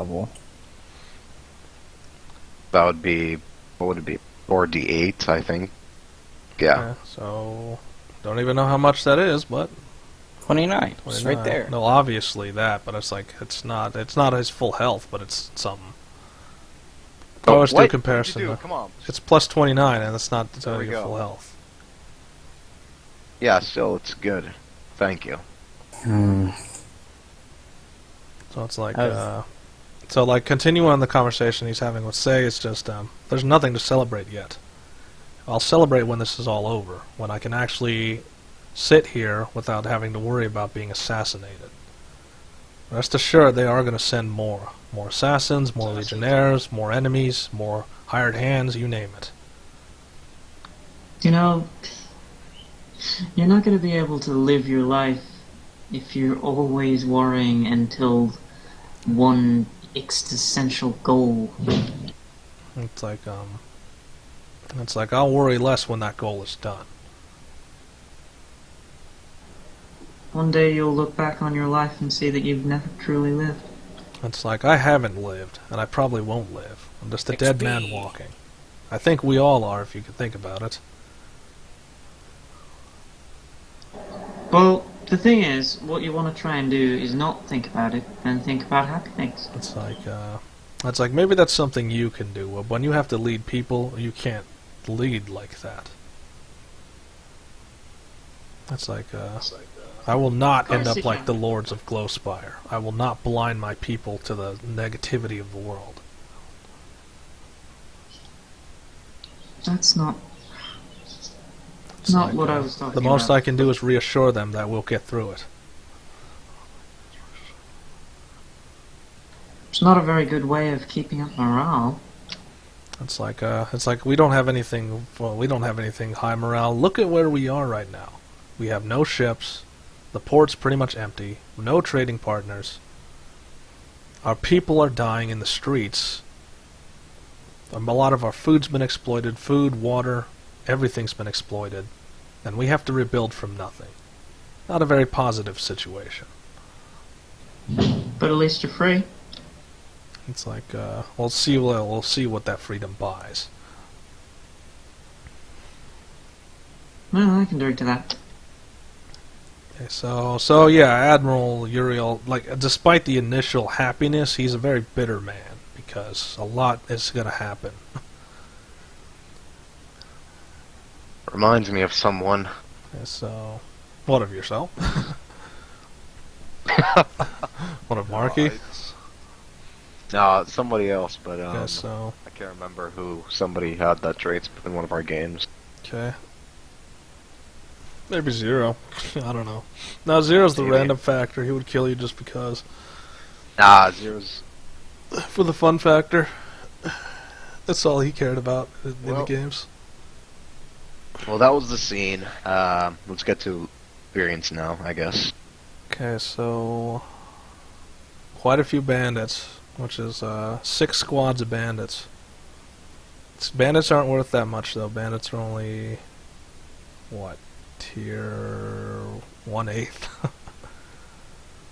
level. That would be, what would it be? 4d8, I think. Yeah. Okay, so don't even know how much that is, but 29. It's right 29. there. No, obviously that, but it's like it's not his full health, but it's something. I always do a What? comparison. What'd you do? Come on. It's plus 29, and it's not There we your go. full health. Yeah, still, it's good. Thank you. So it's like, I've- so like continuing on the conversation he's having with Say, it's just there's nothing to celebrate yet. I'll celebrate when this is all over, when I can actually sit here without having to worry about being assassinated. Rest assured, they are going to send more assassins, more legionnaires, more enemies, more hired hands, you name it. You know, you're not going to be able to live your life if you're always worrying until one existential goal. It's like I'll worry less when that goal is done. One day you'll look back on your life and see that you've never truly lived. It's like I haven't lived, and I probably won't live. I'm just a dead XP. man walking. I think we all are, if you could think about it. Well, the thing is, what you want to try and do is not think about it, and think about happy things. It's like maybe that's something you can do. But when you have to lead people, you can't lead like that. It's like, I will not end up like the Lords of Glowspire. I will not blind my people to the negativity of the world. That's not It's like, what I was talking the most about. I can do is reassure them that we'll get through it. It's not a very good way of keeping up morale. It's like we don't have anything. Well, we don't have anything high morale. Look at where we are right now. We have no ships. The port's pretty much empty. No trading partners. Our people are dying in the streets. A lot of our food's been exploited. Food, water, everything's been exploited. And we have to rebuild from nothing. Not a very positive situation. But at least you're free. It's like, we'll see what that freedom buys. Well, I can agree to that. Okay, so yeah, Admiral Uriel, like, despite the initial happiness, he's a very bitter man, because a lot is going to happen. Reminds me of someone. Okay, so, what of yourself? What of Marky? No, it's somebody else, but Okay, so, I can't remember who. Somebody had that trait in one of our games. okay. Maybe Zero. I don't know. No, Zero's the Maybe. random factor. He would kill you just because. Nah, Zero's... For the fun factor. That's all he cared about in the Well. games. Well, that was the scene. Let's get to experience now, I guess. Okay, so quite a few bandits, which is 6 squads of bandits. Bandits aren't worth that much, though. Bandits are only, what, tier 1/8.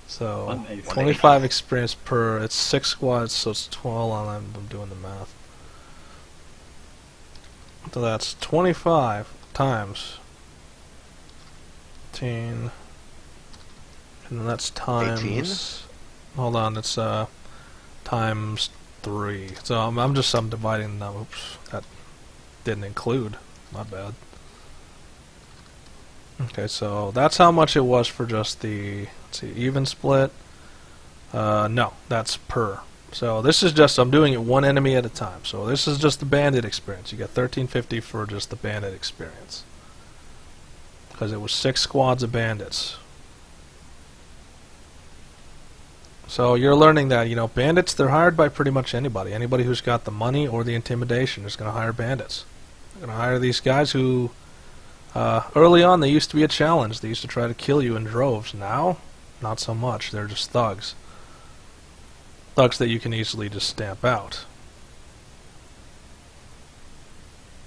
So 1/8. 25 experience per. It's 6 squads, so it's 12. I'm doing the math. So that's 25 times 18. And then that's times... 18? Hold on, it's times 3. So I'm dividing them. Oops, that didn't include. My bad. Okay, so that's how much it was for just the, let's see, even split. No, that's per. So this is just, I'm doing it one enemy at a time. So this is just the bandit experience. You get 1350 for just the bandit experience. Because it was 6 squads of bandits. So you're learning that, you know, bandits, they're hired by pretty much anybody. Anybody who's got the money or the intimidation is going to hire bandits. They're going to hire these guys who, early on, they used to be a challenge. They used to try to kill you in droves. Now, not so much. They're just thugs. Thugs that you can easily just stamp out.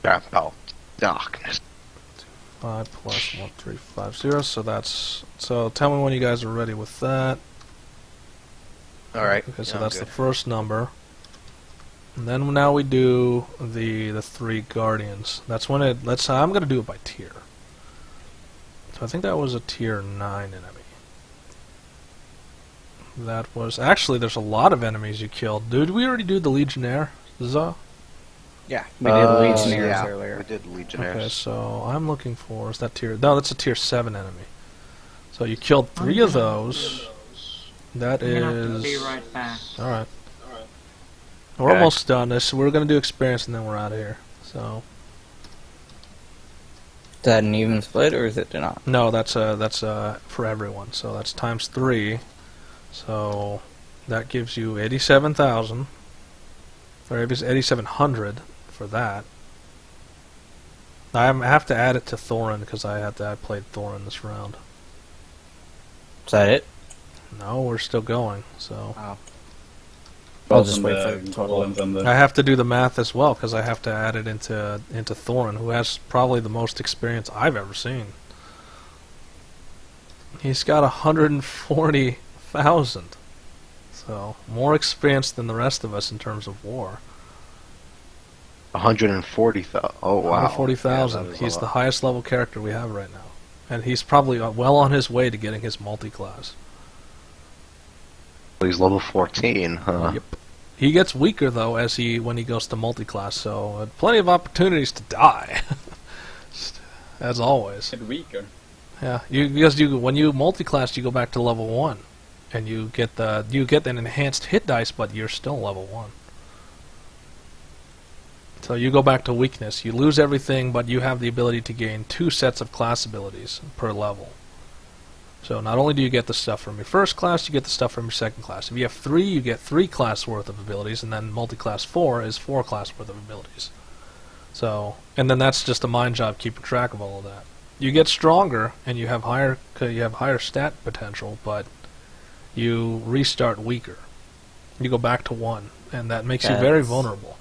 Yeah, oh, darkness. 5 plus 1350, so that's... So tell me when you guys are ready with that. All right. Okay, so Yeah, I'm that's good. the first number. And then now we do the 3 guardians. That's when it. I'm gonna do it by tier. So I think that was a tier 9 enemy. That was actually there's a lot of enemies you killed. Did we already do the Legionnaire? Za? Yeah, we did Legionnaires yeah, earlier. we did Legionnaires. Okay, so I'm looking for is that tier? No, that's a tier 7 enemy. So you killed 3 of those. That I'm gonna have to is be right back. all right. We're Okay. almost done. We're gonna do experience and then we're out of here. So Is that an even split or is it not? no, that's for everyone. So that's times 3. So that gives you 87,000 or 8,700 for that. I have to add it to Thorin because I played Thorin this round. Is that it? No, we're still going. So I'll just wait for the total. I have to do the math as well because I have to add it into Thorin, who has probably the most experience I've ever seen. He's got 140,000, so more experience than the rest of us in terms of war. 140,000. Oh wow. 140,000. Yeah, that is He's a the lot. highest level character we have right now, and he's probably well on his way to getting his multi-class. He's level 14. Huh. Yep. He gets weaker though when he goes to multi-class, so plenty of opportunities to die, as always. Get weaker. Yeah, because when you multi-class, you go back to level 1, and you get an enhanced hit dice, but you're still level 1. So you go back to weakness. You lose everything, but you have the ability to gain 2 sets of class abilities per level. So not only do you get the stuff from your first class, you get the stuff from your second class. If you have 3, you get 3 class worth of abilities, and then multi-class 4 is 4 class worth of abilities. So, and then that's just a mind job keeping track of all of that. You get stronger, and you have higher stat potential, but you restart weaker. You go back to 1, and that makes you very That's- vulnerable.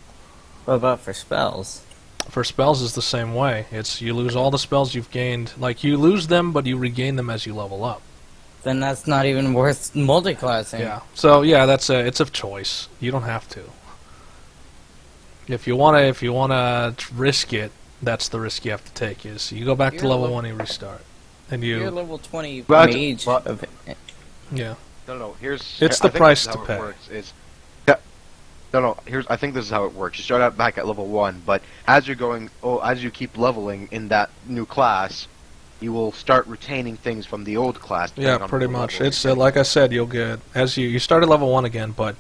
What about for spells? For spells is the same way. It's you lose all the spells you've gained. Like you lose them, but you regain them as you level up. Then that's not even worth multi-classing. Yeah. So yeah, it's a choice. You don't have to. If you wanna risk it, that's the risk you have to take. Is you go back to You're level level- 1 and restart, and You're you level 20 But- mage. but- Of, yeah. No. Here's. It's I the think price this is to how pay. It works, is, no. Here's. I think this is how it works. You start out back at level 1, but as you're going, as you keep leveling in that new class, you will start retaining things from the old class. Yeah, depending on pretty what much. level It's you're like I said, you'll get as you start at level 1 again, but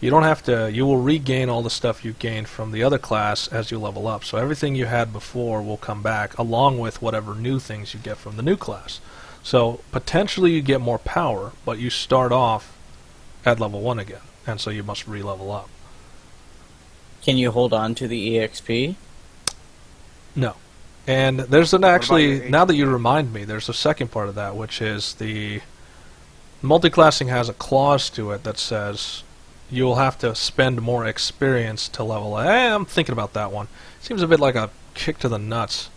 you don't have to. You will regain all the stuff you gained from the other class as you level up. So everything you had before will come back, along with whatever new things you get from the new class. So potentially you get more power, but you start off at level 1 again, and so you must re-level up. can you hold on to the EXP? No. And there's an about actually, your now that you remind me, there's a second part of that, which is the multiclassing has a clause to it that says you'll have to spend more experience to level. I'm thinking about that one. Seems a bit like a kick to the nuts.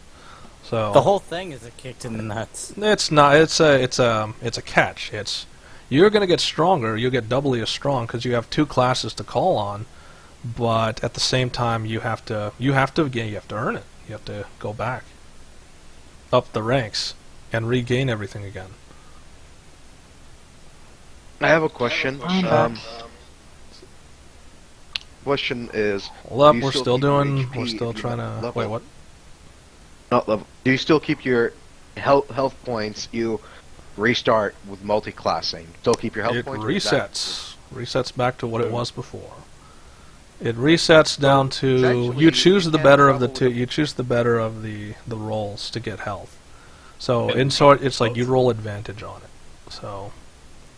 So The whole thing is a kick to the nuts. it's not. It's a catch. It's you're gonna get stronger. You'll get doubly as strong because you have 2 classes to call on. But at the same time, you have to earn it. You have to go back up the ranks and regain everything again. I have a question. I'm back. Question is, Hold up, do you we're still still keep your doing. HP We're still if you trying to. level? Wait, what? not level. Do you still keep your health points? You restart with multi-classing. Still keep your health It points. or is that- resets back to what it was before. It resets down to essentially, you choose you the can't better of the travel with two. You choose the better of the rolls to get health. So in short, it's like you roll advantage on it. So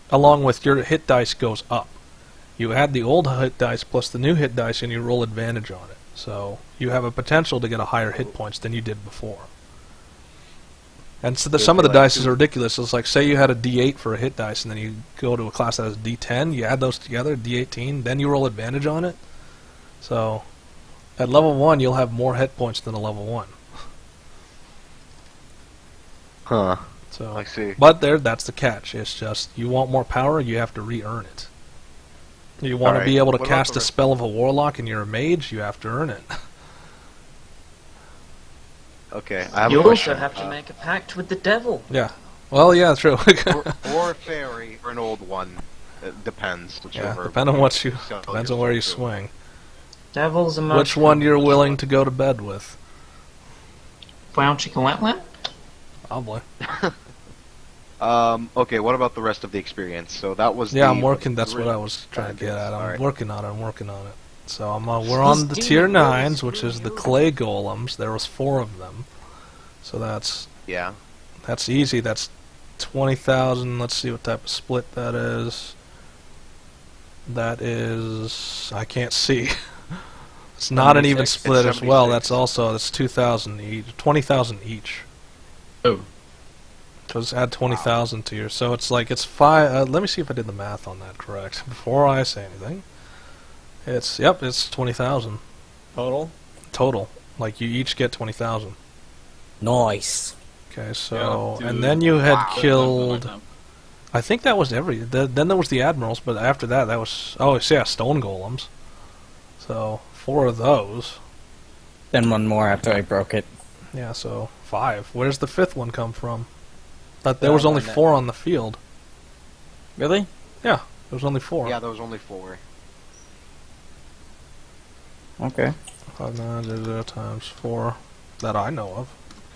along with your hit dice goes up. You add the old hit dice plus the new hit dice, and you roll advantage on it. So you have a potential to get a higher hit points than you did before. And so some of the like dice are ridiculous. It's like, say you had a D8 for a hit dice, and then you go to a class that has D10, you add those together, D18, then you roll advantage on it. So at level 1, you'll have more hit points than a level 1. Huh. So, I see. but that's the catch. It's just, you want more power, you have to re-earn it. You want to Alright, be able to what about cast the a rest? spell of a warlock and you're a mage, you have to earn it. Okay, I have You a question. also have to make a pact with the devil. Yeah. Well, yeah, true. or a fairy, or an old one. It depends. Yeah, Whichever. depending on what you sell depends on where you yourself to. swing. Devil's a most Which one you're willing to go to bed with? Brown chicken wetland? Probably. Okay, what about the rest of the experience? So that was Yeah, the I'm working. That's what I was trying to get at. I'm Alright. working on it. I'm working on it. So we're on the tier 9s, which is the clay golems. There was 4 of them. So that's Yeah. easy. That's 20,000. Let's see what type of split that is. That is, I can't see. It's not an even 76? split It's as well. 76. That's 2,000 each, 20,000 each. Oh. So just add 20,000 to your. So it's like it's 5. Let me see if I did the math on that correct before I say anything. It's 20,000 total. Like you each get 20,000. Nice. Okay, so Yeah, and then you had Wow. killed. I think that was then there was the admirals, but after that was stone golems. So 4 of those. Then one more after I broke it. Yeah, so 5. Where's the 5th one come from? Thought there Yeah, was only one that- 4 on the field. Really? Yeah, there was only 4. Yeah, there was only 4. Okay. 5,900 times 4 that I know of.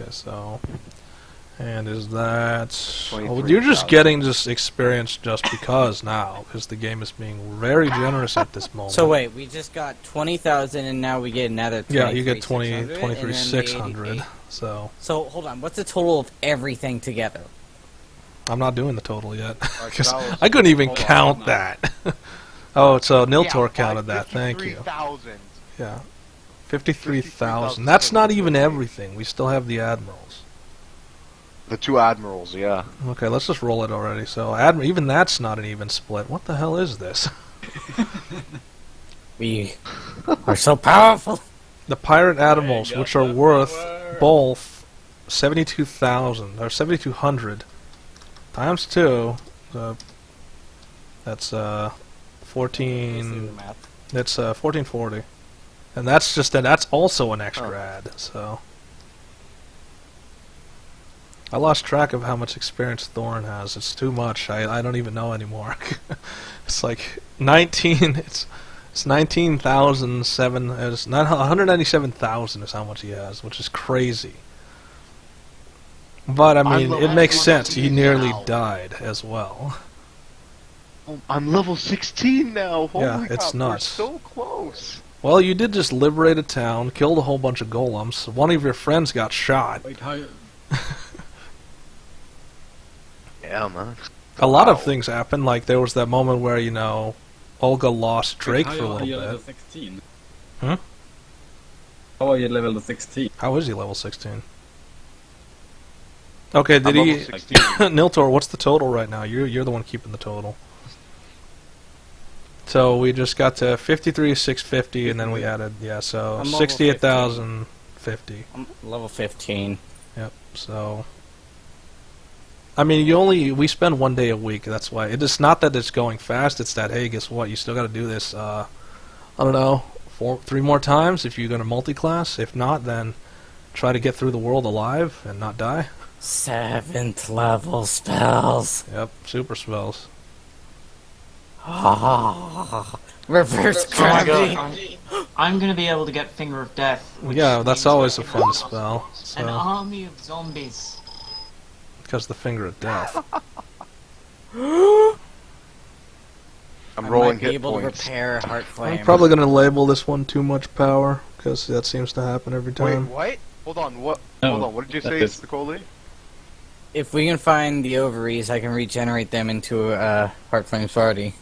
Okay, so and is that? Oh, you're just 23,000. getting this experience just because now, because the game is being very generous at this moment. So wait, we just got 20,000 and now we get another. Yeah, you get 23,600, 23,600. and then So So hold on, what's the total of everything together? I'm not doing the total yet Alright, because so that was- I couldn't even hold on, count hold on. that. Oh, so Niltaor Yeah, counted that. Thank you. 53,000. Yeah, 53,000. That's not even everything. We still have the admirals. The 2 admirals, yeah. Okay, let's just roll it already. So even that's not an even split. What the hell is this? We are so powerful. The pirate admirals, got which are the worth power. both 72,000 or 7,200 times 2. That's 14. That's 1440, and that's also an extra ad. So I lost track of how much experience Thorn has. It's too much. I don't even know anymore. It's like 19. It's 19,007. It's 197,000 is how much he has, which is crazy. But I mean, it makes sense. He nearly died as well. Oh, I'm level 16 now. Holy Yeah, it's crap, nuts. We're so close. Well, you did just liberate a town, killed a whole bunch of golems. One of your friends got shot. Wait, how? Yeah, man. A lot of Wow. things happened. Like there was that moment where Olga lost Drake Wait, for a how are you little level bit. 16? Huh? How are you level 16? How is he level 16? Okay, did I'm he? level 16. Niltaor, what's the total right now? You're the one keeping the total. So we just got to 53,650, and then we added so I'm level 68,050. I'm level 15. Yep. So I mean, we spend 1 day a week. That's why it's not that it's going fast. It's that, hey, guess what? You still got to do this. I don't know, 3 more times if you're gonna multi-class. If not, then try to get through the world alive and not die. 7th level spells. Yep, super spells. Reverse gravity. I'm gonna be able to get Finger of Death. which Yeah, that's means always I a can fun have spell. An So army of zombies. because the finger of death. I'm I rolling might be hit able points. to repair Heart Flame. I'm probably gonna label this one too much power because that seems to happen every Wait, time. what? Hold on, what? No, Hold on, what did you that say, is- Nicole? If we can find the ovaries, I can regenerate them into Heart Flame's body.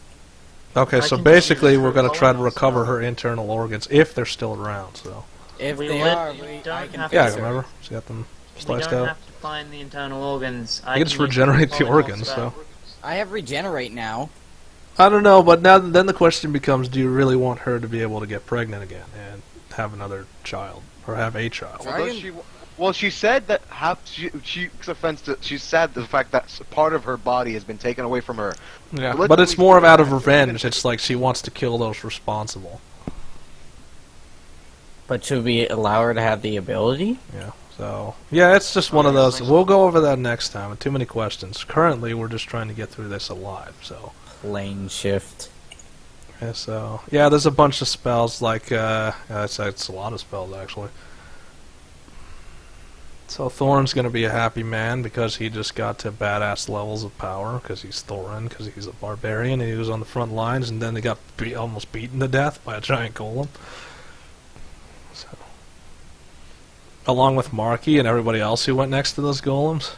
Okay, I so can basically use we're gonna her try to bonus recover spell. her internal organs if they're still around. So If We they lit- are, you I don't can have yeah, fix her. remember she got them We sliced don't out. have to find the internal organs. You can just use regenerate the polymorph organs. spell. So I have regenerate now. I don't know, but then the question becomes: do you really want her to be able to get pregnant again and have another child or have a child? Right. Well, does she? Well, she said that she took offense to. She said the fact that part of her body has been taken away from her. Yeah, Let's but at it's least more give out of her- revenge. It's like she wants to kill those responsible. But should we allow her to have the ability? Yeah. So yeah, it's just one of those. We'll go over that next time. Too many questions. Currently, we're just trying to get through this alive. So. Plane shift. Yeah, so yeah, there's a bunch of spells like it's a lot of spells actually. So Thorin's gonna be a happy man because he just got to badass levels of power because he's Thorin, because he's a barbarian and he was on the front lines, and then they got almost beaten to death by a giant golem. So, along with Marky and everybody else who went next to those golems.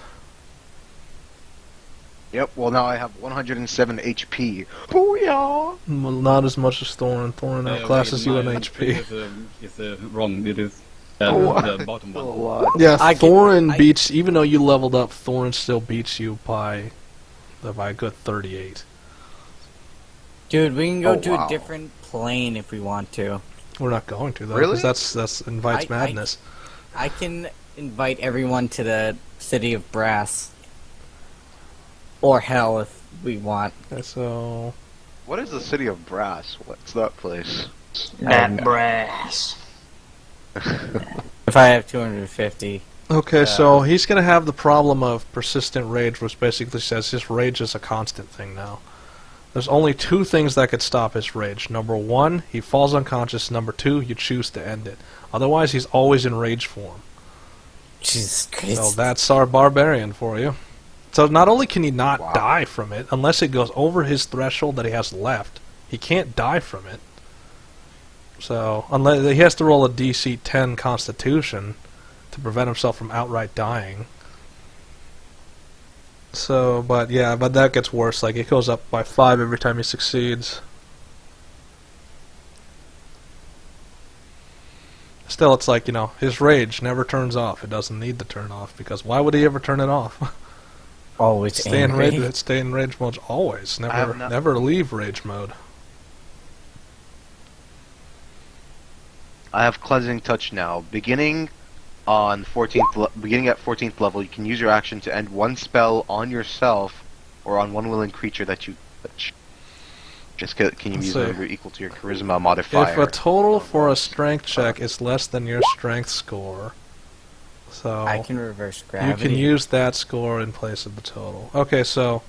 Yep. Well, now I have 107 HP. Booyah! Well, not as much as Thorin. Thorin outclasses you in HP. It's wrong. It is Oh, the bottom one. Yeah, Thorin beats, even though you leveled up, Thorin still beats you by a good 38. Dude, we can go Oh, to wow. a different plane if we want to. We're not going to, though, Really? because that's invites madness. I can invite everyone to the City of Brass. Or Hell if we want. Okay, so... What is the City of Brass? What's that place? That brass. If I have 250. Okay, so he's going to have the problem of persistent rage, which basically says his rage is a constant thing now. There's only two things that could stop his rage. Number one, he falls unconscious. Number two, you choose to end it. Otherwise, he's always in rage form. Jesus Christ. So that's our barbarian for you. So not only can he not Wow. die from it, unless it goes over his threshold that he has left, he can't die from it. So unless he has to roll a DC 10 Constitution to prevent himself from outright dying. So, but that gets worse. Like, it goes up by 5 every time he succeeds. Still, it's like, his rage never turns off. It doesn't need to turn off, because why would he ever turn it off? Always Stay in angry. rage. Stay in rage mode always. have not- Never leave rage mode. I have Cleansing Touch now. Beginning at 14th level, you can use your action to end one spell on yourself or on one willing creature that you touch. Just can you Let's use see. whatever equal to your charisma modifier? If a total for a strength check is less than your strength score, so I can reverse you gravity. can use that score in place of the total. Okay, so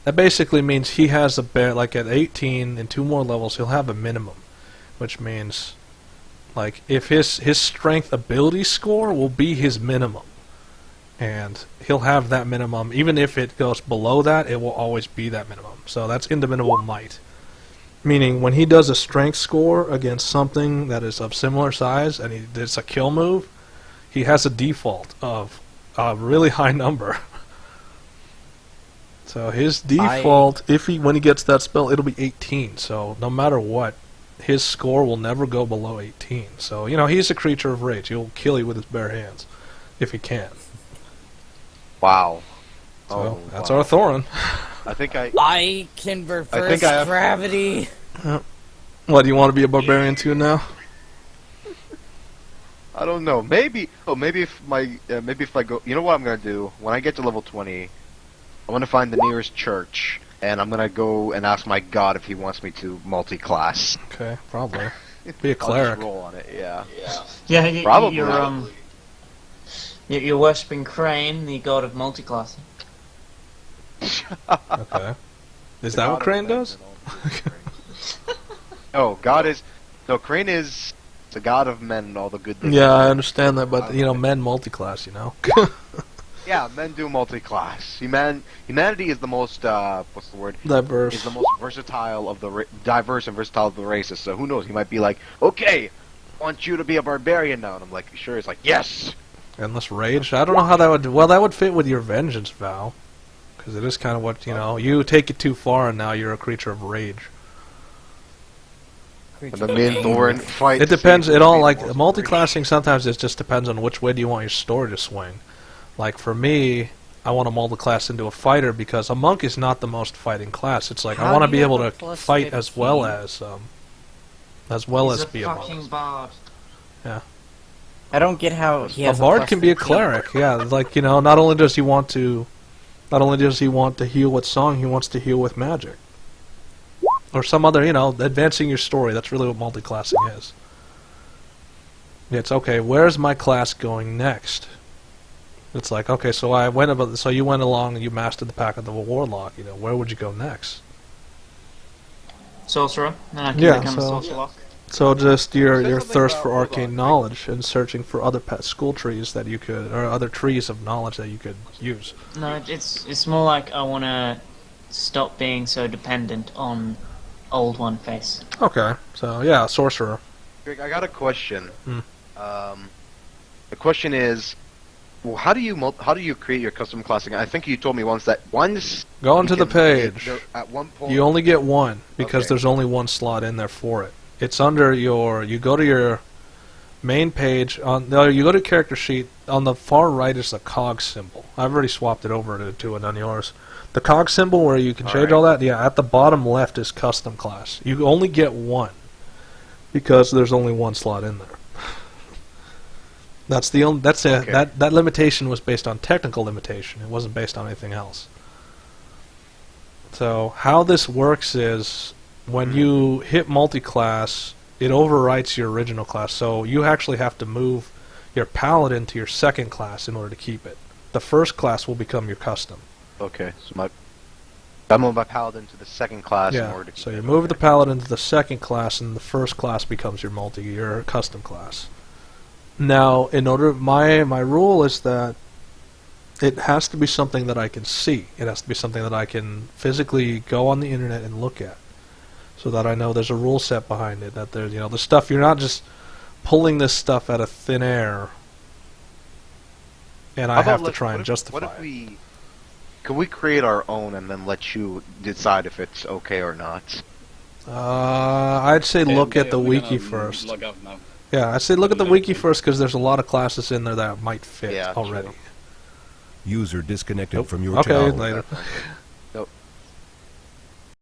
that basically means he has like at 18 and 2 more levels, he'll have a minimum, which means like if his strength ability score will be his minimum, and he'll have that minimum. Even if it goes below that, it will always be that minimum. So that's indomitable might. Meaning, when he does a strength score against something that is of similar size, and it's a kill move, he has a default of a really high number. So his default, when he gets that spell, it'll be 18. So no matter what, his score will never go below 18. So, he's a creature of rage. He'll kill you with his bare hands, if he can. Wow. So that's wow. our Thorin. I think I can reverse gravity. What, do you want to be a barbarian too now? I don't know. Maybe if I go, you know what I'm gonna do? When I get to level 20, I'm gonna find the nearest church, and I'm gonna go and ask my god if he wants me to multi-class. Okay, probably. Be a I'll cleric. just roll on it. Yeah. Yeah, Probably. You're worshipping Crane, the god of multiclassing. Okay. Is that what Crane does? No, Crane is the god of men and all the good things. Yeah, I understand that, but, men multi-class, Yeah, men do multi-class. Humanity is the most, what's the word? Diverse. Is the most versatile of the diverse and versatile of the races. So who knows? He might be like, okay, I want you to be a barbarian now, and I'm like, sure. It's like, yes. Endless rage? I don't know how that would... Well, that would fit with your vengeance vow. Because it is kind of what, you take it too far and now you're a creature of rage. And then me and Thorin fight. It to depends, see it who all, will like, be the most multi-classing sometimes it just depends on which way do you want your story to swing. Like, for me, I want to multi-class into a fighter because a monk is not the most fighting class. It's like, I How want to do be you able have to a plus fight 15? as well as He's be a monk. fucking bard. I don't get how he A has bard plus can be a 15. cleric, yeah. Like, not only does he want to heal with song, he wants to heal with magic. Or some other, advancing your story. That's really what multi-classing is. It's, okay, where's my class going next? It's like, okay, so you went along and you mastered the pack of the warlock, where would you go next? Sorcerer, then I can Yeah, become so- a sorcerer. So just your Say something thirst about- for hold arcane on. knowledge and searching for other school trees that you could, or other trees of knowledge that you could use. No, it's more like I want to stop being so dependent on Old One Face. Okay, so yeah, sorcerer. Greg, I got a question. Hmm. The question is, well, how do you create your custom classing? I think you told me once that once Go you onto the can- page. at one point. You only get one because Okay. there's only one slot in there for it. It's under you go to your main page you go to character sheet. On the far right is the cog symbol. I've already swapped it over to it on yours. The cog symbol where you can change all that. Yeah, at the bottom left is custom class. You only get one because there's only one slot in there. That's the only. That's it. Okay. That limitation was based on technical limitation. It wasn't based on anything else. So how this works is when you hit multi-class, it overwrites your original class. So you actually have to move your paladin to your second class in order to keep it. The first class will become your custom. Okay, so I move my paladin to the second class in Yeah. order to. So you move the paladin to the second class, and the first class becomes your custom class. Now, my rule is that it has to be something that I can see. It has to be something that I can physically go on the internet and look at, so that I know there's a rule set behind it. That there's the stuff, you're not just pulling this stuff out of thin air, and I have to try and justify What if it. Can we create our own and then let you decide if it's okay or not? I'd say look at the we're wiki gonna first. Log out now. Yeah, I'd say look at the wiki first because there's a lot of classes in there that might fit Yeah, already. true. User disconnected Nope. from your Okay, channel. later.